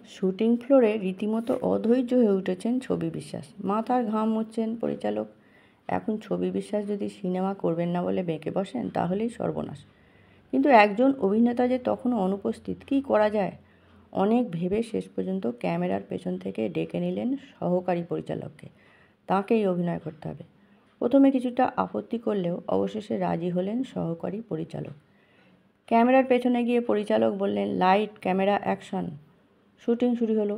Shooting ফ্লোরে রীতিমতো অধৈর্য হয়ে উঠেছেন ছবি বিশ্বাস। মাথার ঘাম মুছছেন পরিচালক। এখন ছবি বিশ্বাস যদি সিনেমা করবেন না বলে বেঁকে বসেন তাহলেই সর্বনাশ। কিন্তু একজন অভিনেতা যে তখনও অনুপস্থিত, কী করা যায়? অনেক ভেবে শেষ পর্যন্ত ক্যামেরার পেছন থেকে ডেকে নিলেন সহকারী পরিচালককে। তাঁকেই অভিনয় করতে হবে। প্রথমে কিছুটা আপত্তি করলেও অবশেষে রাজি হলেন সহকারী পরিচালক। ক্যামেরার পেছনে গিয়ে পরিচালক বললেন, লাইট, ক্যামেরা, অ্যাকশন। শুটিং শুরু হলো।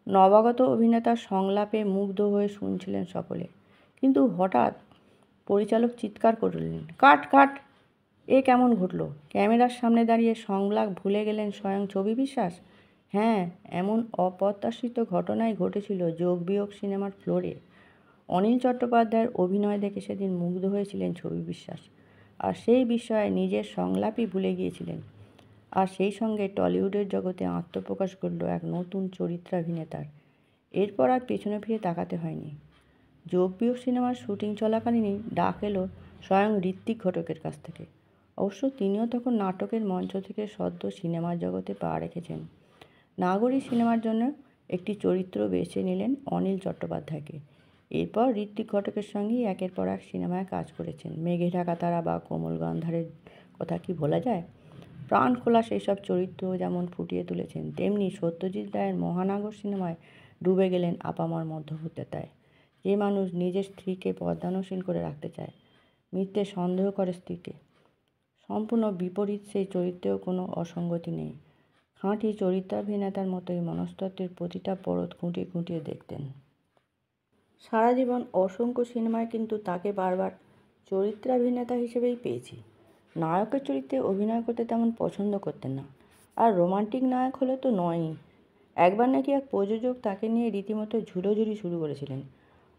নবাগত অভিনেতার সংলাপে মুগ্ধ হয়ে শুনছিলেন সকলে। কিন্তু হঠাৎ পরিচালক চিৎকার করলেন, কাট কাট! এ কেমন ঘটল? ক্যামেরার সামনে দাঁড়িয়ে সংলাপ ভুলে গেলেন স্বয়ং ছবি বিশ্বাস। হ্যাঁ, এমন অপ্রত্যাশিত ঘটনাই ঘটেছিল যোগ-বিয়োগ সিনেমার ফ্লোরে। অনিল চট্টোপাধ্যায়ের অভিনয় দেখে সেদিন মুগ্ধ হয়েছিলেন ছবি বিশ্বাস, আর সেই বিস্ময়ে নিজের সংলাপই ভুলে গিয়েছিলেন। আর সেই সঙ্গে টলিউডের জগতে আত্মপ্রকাশ ঘটল এক নতুন চরিত্রাভিনেতার। এরপর আর পেছনে ফিরে তাকাতে হয়নি। যোগ-বিয়োগ সিনেমার শুটিং চলাকালীনই ডাক এলো স্বয়ং ঋত্বিক ঘটকের কাছ থেকে। অবশ্য তিনিও তখন নাটকের মঞ্চ থেকে সদ্য সিনেমার জগতে পা রেখেছেন। নাগরী সিনেমার জন্য একটি চরিত্র বেছে নিলেন অনিল চট্টোপাধ্যায়কে। এরপর ঋত্বিক ঘটকের সঙ্গেই একের পর এক সিনেমায় কাজ করেছেন। মেঘে ঢাকা তারা বা কোমল গান্ধারের কথা কি ভোলা যায়? প্রাণ খোলা সেই সব চরিত্র যেমন ফুটিয়ে তুলেছেন, তেমনি সত্যজিৎ রায়ের মহানগর সিনেমায় ডুবে গেলেন আপামর মধ্যবিত্ততায়। যে মানুষ নিজের স্ত্রীকে পর্দানসীন করে রাখতে চায়, মিথ্যে সন্দেহ করে স্ত্রীকে। সম্পূর্ণ বিপরীত সেই চরিত্রেও কোনো অসঙ্গতি নেই। খাঁটি চরিত্রাভিনেতার মতোই মনস্তত্ত্বের প্রতিটা পরত খুঁটিয়ে খুঁটিয়ে দেখতেন। সারা জীবন অসংখ্য সিনেমায় কিন্তু তাকে বারবার চরিত্রাভিনেতা হিসেবেই পেয়েছি। নায়কের চরিত্রে অভিনয় করতে তেমন পছন্দ করতেন না, আর রোমান্টিক নায়ক হলে তো নয়ই। একবার নাকি এক প্রযোজক তাকে নিয়ে রীতিমতো ঝুড়োঝুড়ি শুরু করেছিলেন।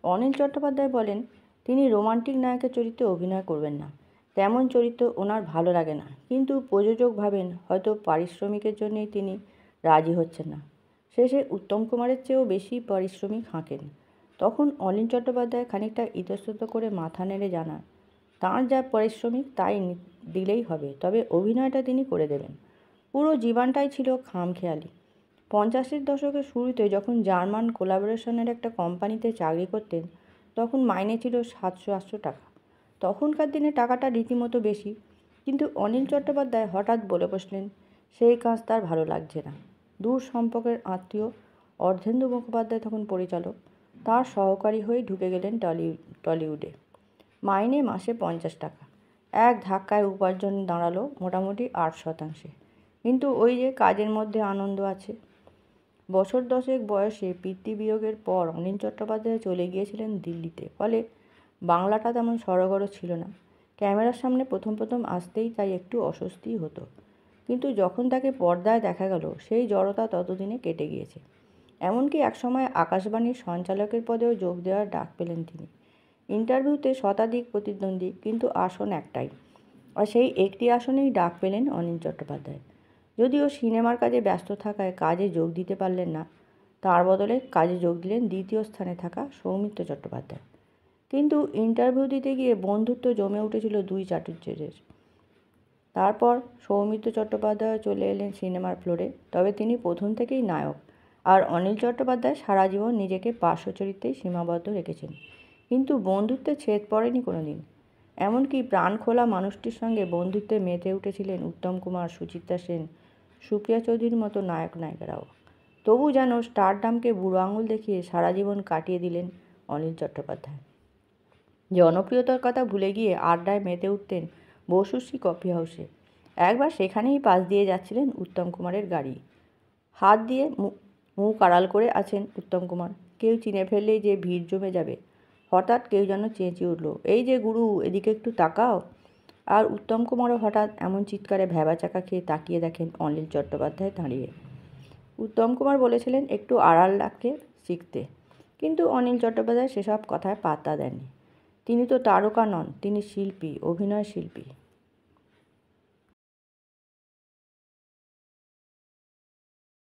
অনিল চট্টোপাধ্যায় বলেন, তিনি রোমান্টিক নায়কের চরিত্রে অভিনয় করবেন না, তেমন চরিত্র ওনার ভালো লাগে না। কিন্তু প্রযোজক ভাবেন হয়তো পারিশ্রমিকের জন্যই তিনি রাজি হচ্ছেন না। শেষে উত্তম কুমারের চেয়েও বেশি পারিশ্রমিক হাঁকেন। তখন অনিল চট্টোপাধ্যায় খানিকটা ইতস্তত করে মাথা নেড়ে জানান, তাঁর যা পারিশ্রমিক তাই দিলেই হবে, তবে অভিনয়টা তিনি করে দেবেন। পুরো জীবনটাই ছিল খামখেয়ালি। 50-এর দশকের শুরুতে যখন জার্মান কোলাবোরেশনের একটা কোম্পানিতে চাকরি করতেন, তখন মাইনে ছিল 700-800 টাকা। তখনকার দিনে টাকাটা রীতিমতো বেশি। কিন্তু অনিল চট্টোপাধ্যায় হঠাৎ বলে বসলেন, সেই কাজ তার ভালো লাগছে না। দূর সম্পর্কের আত্মীয় অর্ধেন্দু মুখোপাধ্যায় তখন পরিচালক, তার সহকারী হয়ে ঢুকে গেলেন টলিউডে। মাইনে মাসে 50 টাকা। এক ধাক্কায় উপার্জন দাঁড়ালো মোটামুটি 8%। কিন্তু ওই যে কাজের মধ্যে আনন্দ আছে। বছর 10 বয়সে পিতৃবিয়োগের পর অনিল চট্টোপাধ্যায় চলে গিয়েছিলেন দিল্লিতে। ফলে বাংলাটা তেমন সড়গড় ছিল না। ক্যামেরার সামনে প্রথম আসতেই তাই একটু অস্বস্তি হতো। কিন্তু যখন তাকে পর্দায় দেখা গেল, সেই জড়তা ততদিনে কেটে গিয়েছে। এমনকি একসময় আকাশবাণীর সঞ্চালকের পদেও যোগ দেওয়ার ডাক পেলেন তিনি। ইন্টারভিউতে শতাধিক প্রতিদ্বন্দ্বী, কিন্তু আসন একটাই, আর সেই একটি আসনেই ডাক পেলেন অনিল চট্টোপাধ্যায়। যদিও সিনেমার কাজে ব্যস্ত থাকায় কাজে যোগ দিতে পারলেন না, তার বদলে কাজে যোগ দিলেন দ্বিতীয় স্থানে থাকা সৌমিত্র চট্টোপাধ্যায়। কিন্তু ইন্টারভিউ দিতে গিয়ে বন্ধুত্ব জমে উঠেছিল দুই চাটুর্যের। তারপর সৌমিত্র চট্টোপাধ্যায় চলে এলেন সিনেমার ফ্লোরে। তবে তিনি প্রথম থেকেই নায়ক, আর অনিল চট্টোপাধ্যায় সারা জীবন নিজেকে পার্শ্ব চরিত্রেই সীমাবদ্ধ রেখেছেন। কিন্তু বন্ধুত্বে ছেদ পড়েনি কোনো দিন। এমনকি প্রাণ খোলা মানুষটির সঙ্গে বন্ধুত্বে মেতে উঠেছিলেন উত্তম কুমার, সুচিত্রা সেন, সুপ্রিয়া চৌধুরীর মতো নায়ক নায়িকারাও। তবু যেন স্টারডামকে বুড়ো আঙুল দেখিয়ে সারা জীবন কাটিয়ে দিলেন অনিল চট্টোপাধ্যায়। জনপ্রিয়তার কথা ভুলে গিয়ে আড্ডায় মেতে উঠতেন বসুশ্রী কফি হাউসে। একবার সেখানেই পাশ দিয়ে যাচ্ছিলেন উত্তম কুমারের গাড়ি। হাত দিয়ে মুখ আড়াল করে আছেন উত্তম কুমার। কেউ চিনে ফেললেই যে ভিড় জমে যাবে। হঠাৎ কেউ যেন চেঁচিয়ে উঠল, এই যে গুরু, এদিকে একটু তাকাও। আর উত্তম কুমারও হঠাৎ এমন চিৎকারে ভ্যাবাচাকা খেয়ে তাকিয়ে দেখেন অনিল চট্টোপাধ্যায় দাঁড়িয়ে। উত্তম কুমার বলেছিলেন একটু আড়াল রাখতে শিখতে, কিন্তু অনিল চট্টোপাধ্যায় সেসব কথায় পাত্তা দেননি। তিনি তো তারকা নন, তিনি শিল্পী, অভিনয় শিল্পী।